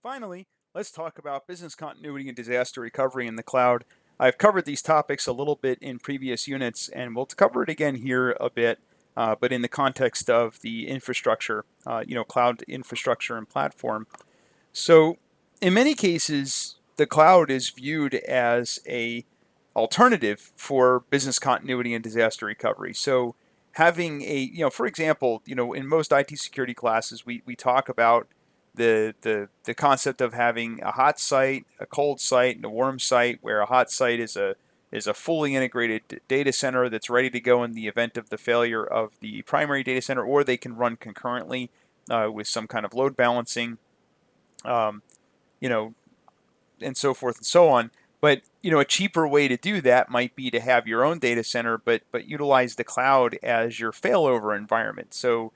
Finally, let's talk about business continuity and disaster recovery in the cloud. I've covered these topics a little bit in previous units, and we'll cover it again here a bit, but in the context of the infrastructure, cloud infrastructure and platform. So, in many cases, the cloud is viewed as a alternative for business continuity and disaster recovery. So, having for example, in most IT security classes, we talk about the concept of having a hot site, a cold site, and a warm site, where a hot site is a fully integrated data center that's ready to go in the event of the failure of the primary data center, or they can run concurrently with some kind of load balancing, um, you know, and so forth and so on. But a cheaper way to do that might be to have your own data center, but utilize the cloud as your failover environment. So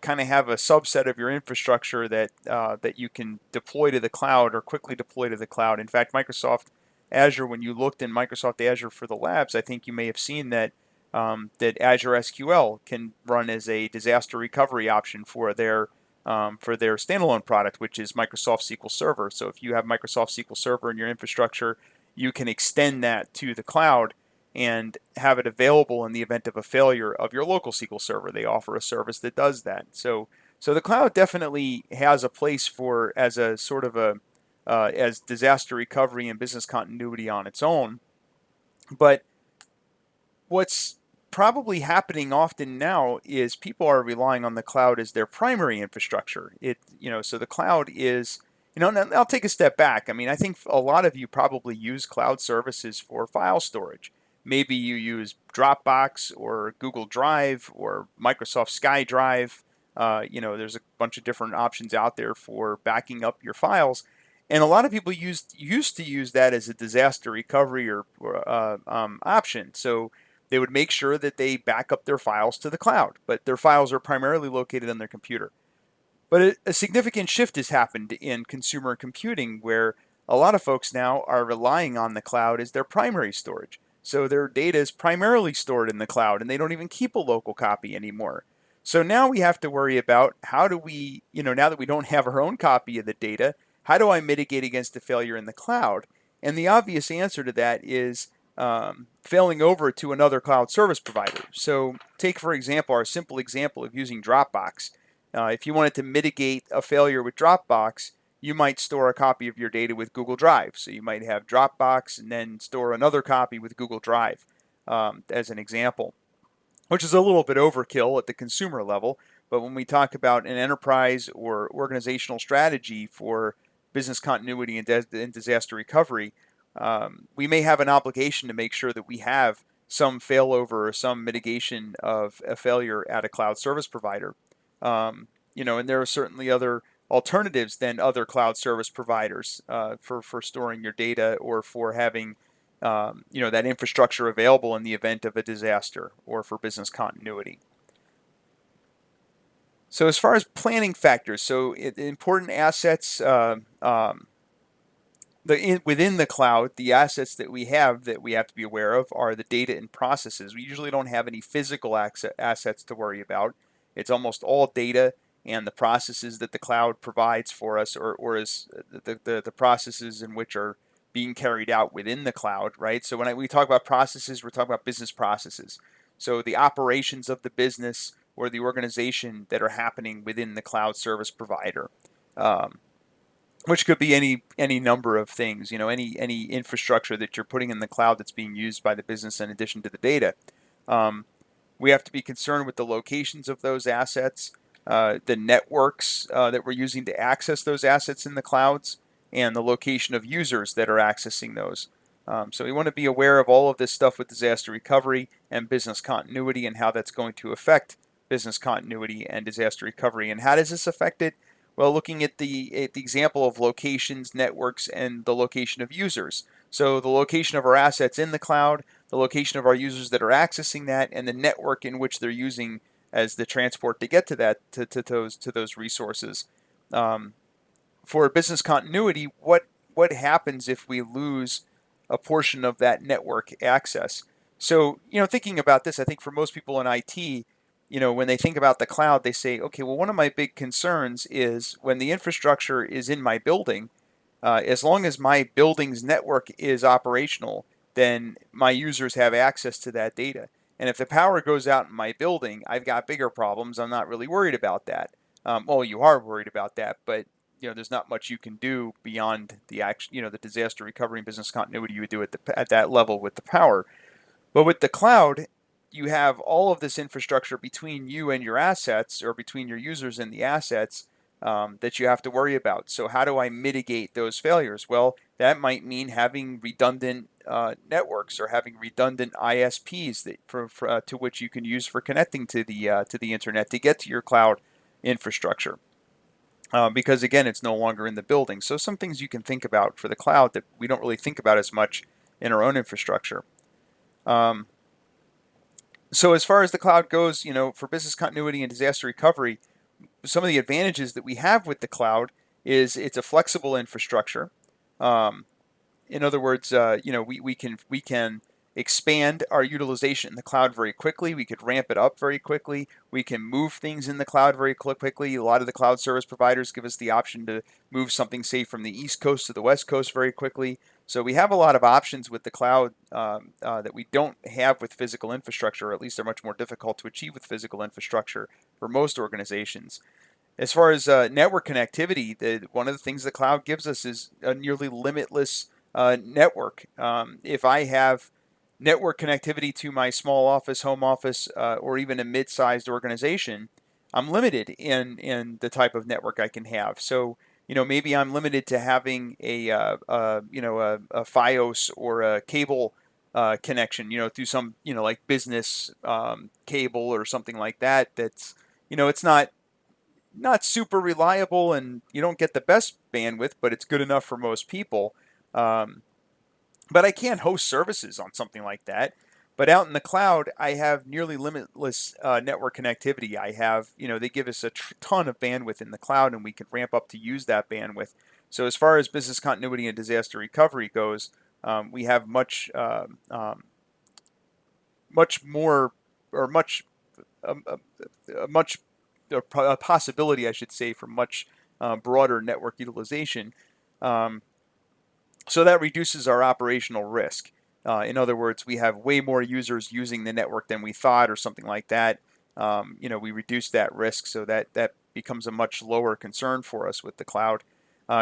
kind of have a subset of your infrastructure that you can deploy to the cloud or quickly deploy to the cloud. In fact, Microsoft Azure, when you looked in Microsoft Azure for the labs, I think you may have seen that that Azure SQL can run as a disaster recovery option for their standalone product, which is Microsoft SQL Server. So if you have Microsoft SQL Server in your infrastructure, you can extend that to the cloud and have it available in the event of a failure of your local SQL Server. They offer a service that does that. So the cloud definitely has a place for as a sort of a as disaster recovery and business continuity on its own. But what's probably happening often now is people are relying on the cloud as their primary infrastructure. So the cloud is, now I'll take a step back. I mean, I think a lot of you probably use cloud services for file storage. Maybe you use Dropbox or Google Drive or Microsoft SkyDrive. There's a bunch of different options out there for backing up your files. And a lot of people used to use that as a disaster recovery or option. So they would make sure that they back up their files to the cloud, but their files are primarily located on their computer. But a significant shift has happened in consumer computing, where a lot of folks now are relying on the cloud as their primary storage. So their data is primarily stored in the cloud, and they don't even keep a local copy anymore. So now we have to worry about, how do we, now that we don't have our own copy of the data, how do I mitigate against a failure in the cloud? And the obvious answer to that is failing over to another cloud service provider. So take, for example, our simple example of using Dropbox. If you wanted to mitigate a failure with Dropbox, you might store a copy of your data with Google Drive. So you might have Dropbox and then store another copy with Google Drive as an example, which is a little bit overkill at the consumer level. But when we talk about an enterprise or organizational strategy for business continuity and disaster recovery, we may have an obligation to make sure that we have some failover or some mitigation of a failure at a cloud service provider. And there are certainly other alternatives than other cloud service providers for storing your data or for having that infrastructure available in the event of a disaster or for business continuity. So as far as planning factors, so important assets within the cloud, the assets that we have to be aware of are the data and processes. We usually don't have any physical assets to worry about. It's almost all data and the processes that the cloud provides for us, or is the processes in which are being carried out within the cloud, right? So when we talk about processes, we're talking about business processes. So the operations of the business or the organization that are happening within the cloud service provider. Which could be any number of things, any infrastructure that you're putting in the cloud that's being used by the business in addition to the data. We have to be concerned with the locations of those assets, the networks that we're using to access those assets in the clouds, and the location of users that are accessing those. So we want to be aware of all of this stuff with disaster recovery and business continuity, and how that's going to affect business continuity and disaster recovery. And how does this affect it? Well, looking at the example of locations, networks, and the location of users. So the location of our assets in the cloud, the location of our users that are accessing that, and the network in which they're using as the transport to get to that to those resources. For business continuity, what happens if we lose a portion of that network access? So thinking about this, I think for most people in IT, when they think about the cloud, they say, okay, well, one of my big concerns is when the infrastructure is in my building, as long as my building's network is operational, then my users have access to that data. And if the power goes out in my building, I've got bigger problems. I'm not really worried about that. Well, you are worried about that, but there's not much you can do beyond the action, the disaster recovery and business continuity you would do at that level with the power. But with the cloud, you have all of this infrastructure between you and your assets, or between your users and the assets, that you have to worry about. So how do I mitigate those failures? Well, that might mean having redundant networks, or having redundant ISPs to which you can use for connecting to the internet to get to your cloud infrastructure. Because again, it's no longer in the building. So some things you can think about for the cloud that we don't really think about as much in our own infrastructure. So as far as the cloud goes, for business continuity and disaster recovery, some of the advantages that we have with the cloud is it's a flexible infrastructure. In other words, we can expand our utilization in the cloud very quickly. We could ramp it up very quickly. We can move things in the cloud very quickly. A lot of the cloud service providers give us the option to move something, say, from the East Coast to the West Coast very quickly. So we have a lot of options with the cloud that we don't have with physical infrastructure, or at least are much more difficult to achieve with physical infrastructure for most organizations. As far as network connectivity, one of the things the cloud gives us is a nearly limitless network. If I have network connectivity to my small office, home office, or even a mid-sized organization, I'm limited in the type of network I can have. So, maybe I'm limited to having a FiOS or a cable connection, through some, like business cable or something like that. That's, it's not super reliable, and you don't get the best bandwidth, but it's good enough for most people. But I can't host services on something like that. But out in the cloud, I have nearly limitless network connectivity. I have, they give us a ton of bandwidth in the cloud, and we can ramp up to use that bandwidth. So as far as business continuity and disaster recovery goes, we have much more, or much a possibility, I should say, for much broader network utilization. So that reduces our operational risk. In other words, we have way more users using the network than we thought, or something like that. We reduce that risk, so that becomes a much lower concern for us with the cloud.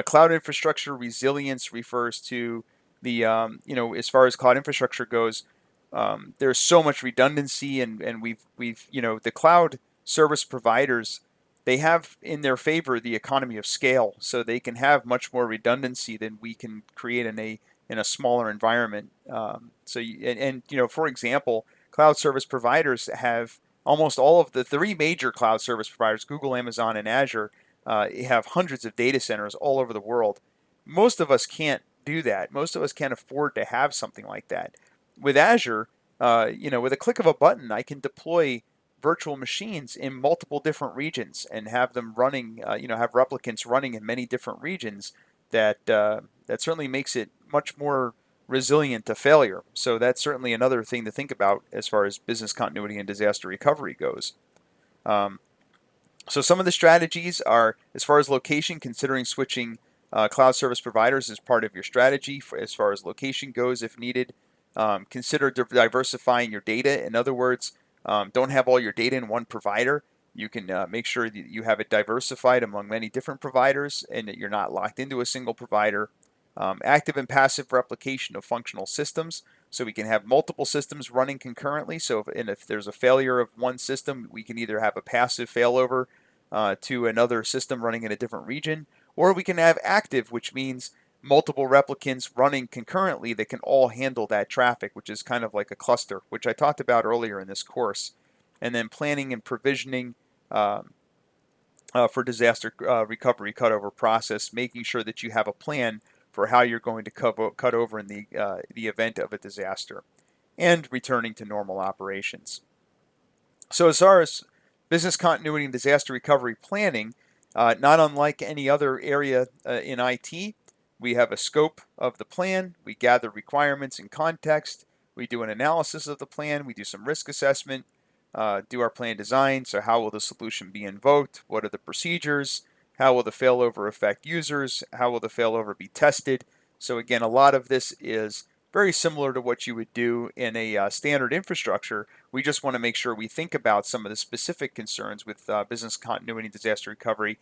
Cloud infrastructure resilience refers to the, as far as cloud infrastructure goes, there's so much redundancy, and we've the cloud service providers, they have in their favor the economy of scale, so they can have much more redundancy than we can create in a smaller environment. For example, cloud service providers have almost all of the three major cloud service providers, Google, Amazon, and Azure, have hundreds of data centers all over the world. Most of us can't do that. Most of us can't afford to have something like that. With Azure, with a click of a button, I can deploy virtual machines in multiple different regions and have them running, have replicants running in many different regions. That certainly makes it much more resilient to failure. So that's certainly another thing to think about as far as business continuity and disaster recovery goes. So some of the strategies are, as far as location, considering switching cloud service providers as part of your strategy as far as location goes if needed. Consider diversifying your data. In other words, don't have all your data in one provider. You can make sure that you have it diversified among many different providers, and that you're not locked into a single provider. Active and passive replication of functional systems, so we can have multiple systems running concurrently. So if there's a failure of one system, we can either have a passive failover to another system running in a different region, or we can have active, which means multiple replicants running concurrently that can all handle that traffic, which is kind of like a cluster, which I talked about earlier in this course. And then planning and provisioning for disaster recovery cutover process, making sure that you have a plan for how you're going to cut over in the event of a disaster, and returning to normal operations. So as far as business continuity and disaster recovery planning, not unlike any other area in IT, we have a scope of the plan, we gather requirements and context, we do an analysis of the plan, we do some risk assessment, do our plan design. So how will the solution be invoked? What are the procedures? How will the failover affect users? How will the failover be tested? So again, a lot of this is very similar to what you would do in a standard infrastructure. We just want to make sure we think about some of the specific concerns with business continuity and disaster recovery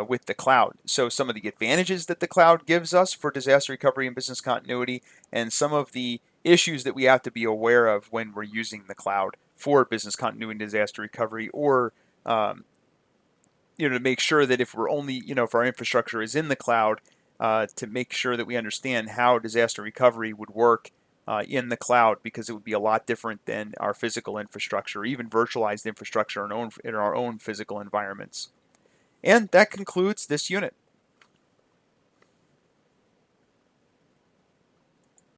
with the cloud. So some of the advantages that the cloud gives us for disaster recovery and business continuity, and some of the issues that we have to be aware of when we're using the cloud for business continuity and disaster recovery, or to make sure that if we're only, if our infrastructure is in the cloud, to make sure that we understand how disaster recovery would work in the cloud, because it would be a lot different than our physical infrastructure, or even virtualized infrastructure in our own physical environments. And that concludes this unit.